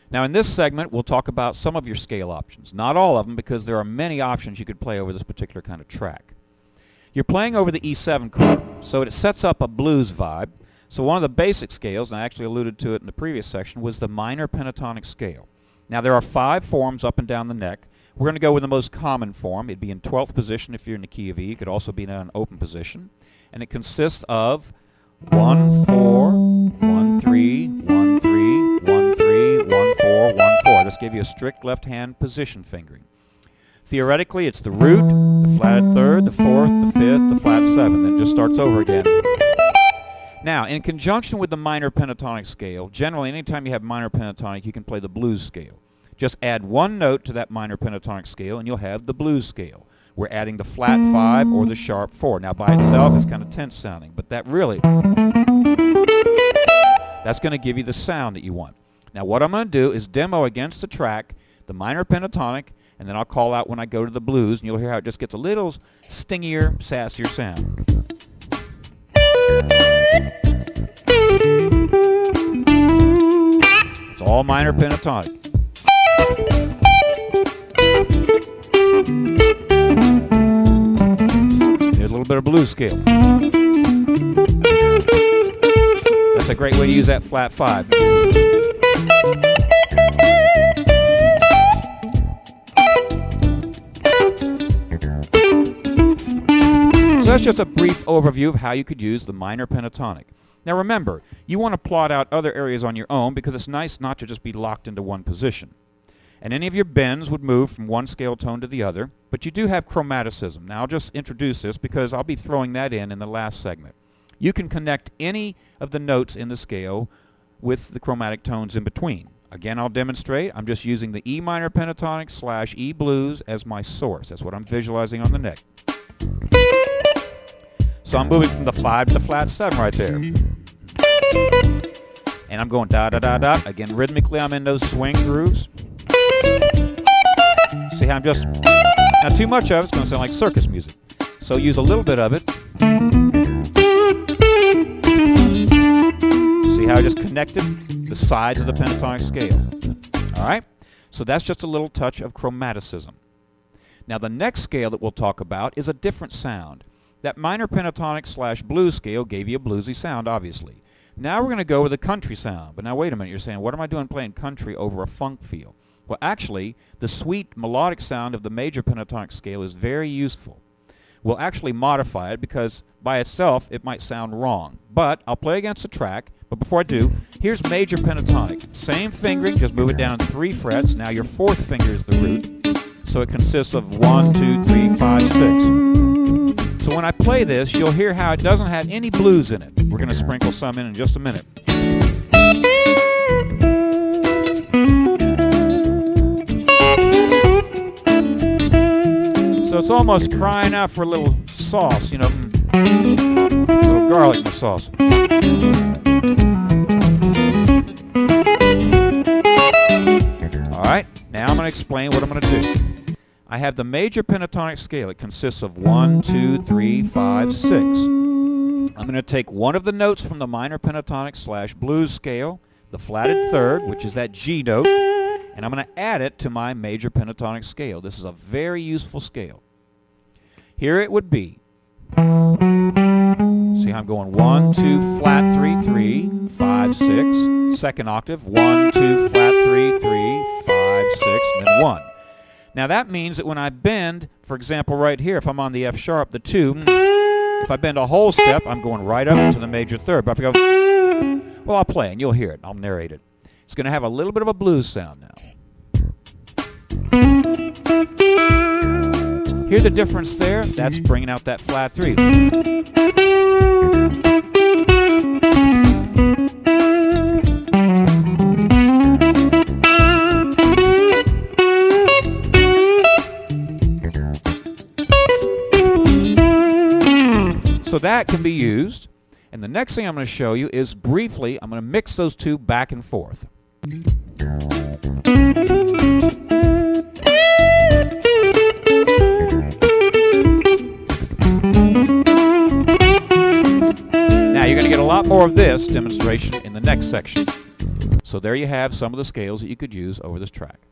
Now in this segment we'll talk about some of your scale options. Not all of them, because there are many options you could play over this particular kind of track. You're playing over the E7 chord, so it sets up a blues vibe. So one of the basic scales, and I actually alluded to it in the previous section, was the minor pentatonic scale. Now there are 5 forms up and down the neck. We're going to go with the most common form. It'd be in 12th position if you're in the key of E. It could also be in an open position. And it consists of 1, 4, 1, 3, 1, 3, 1, 3, 1, 4, 1, 4. This gives you a strict left-hand position fingering. Theoretically, it's the root, the flatted third, the fourth, the fifth, the flat 7. Then it just starts over again. Now, in conjunction with the minor pentatonic scale, generally anytime you have minor pentatonic, you can play the blues scale. Just add one note to that minor pentatonic scale and you'll have the blues scale. We're adding the flat 5 or the sharp 4. Now by itself it's kind of tense sounding, but that's going to give you the sound that you want. Now what I'm going to do is demo against the track the minor pentatonic, and then I'll call out when I go to the blues, and you'll hear how it just gets a little stingier, sassier sound. It's all minor pentatonic. Here's a little bit of blues scale. That's a great way to use that flat 5. So that's just a brief overview of how you could use the minor pentatonic. Now remember, you want to plot out other areas on your own because it's nice not to just be locked into one position. And any of your bends would move from one scale tone to the other, but you do have chromaticism. Now I'll just introduce this because I'll be throwing that in the last segment. You can connect any of the notes in the scale with the chromatic tones in between. Again, I'll demonstrate. I'm just using the E minor pentatonic / E blues as my source. That's what I'm visualizing on the neck. So I'm moving from the 5 to the flat 7 right there. And I'm going da da da da. Again, rhythmically I'm in those swing grooves. See how I'm just, not too much of it's going to sound like circus music. So use a little bit of it. See how I just connected the sides of the pentatonic scale. Alright, so that's just a little touch of chromaticism. Now the next scale that we'll talk about is a different sound. That minor pentatonic / blues scale gave you a bluesy sound, obviously. Now we're going to go with a country sound. But now wait a minute, you're saying, what am I doing playing country over a funk feel? Well, actually, the sweet melodic sound of the major pentatonic scale is very useful. We'll actually modify it because by itself it might sound wrong. But I'll play against the track. But before I do, here's major pentatonic. Same fingering, just move it down 3 frets. Now your 4th finger is the root. So it consists of 1, 2, 3, 5, 6. So when I play this, you'll hear how it doesn't have any blues in it. We're going to sprinkle some in just a minute. So it's almost crying out for a little sauce, you know, a little garlic in the sauce. Alright, now I'm going to explain what I'm going to do. I have the major pentatonic scale. It consists of 1, 2, 3, 5, 6. I'm going to take one of the notes from the minor pentatonic / blues scale, the flatted third, which is that G note, and I'm going to add it to my major pentatonic scale. This is a very useful scale. Here it would be. See how I'm going 1, 2, flat 3, 3, 5, 6. Second octave, 1, 2, flat 3, 3, 5, 6, and then 1. Now that means that when I bend, for example right here, if I'm on the F sharp, the 2, if I bend a whole step, I'm going right up to the major third. But if I go, well, I'll play and you'll hear it. I'll narrate it. It's going to have a little bit of a blues sound now. Hear the difference there? That's bringing out that flat 3. So that can be used. And the next thing I'm going to show you is briefly, I'm going to mix those two back and forth. Now you're going to get a lot more of this demonstration in the next section. So there you have some of the scales that you could use over this track.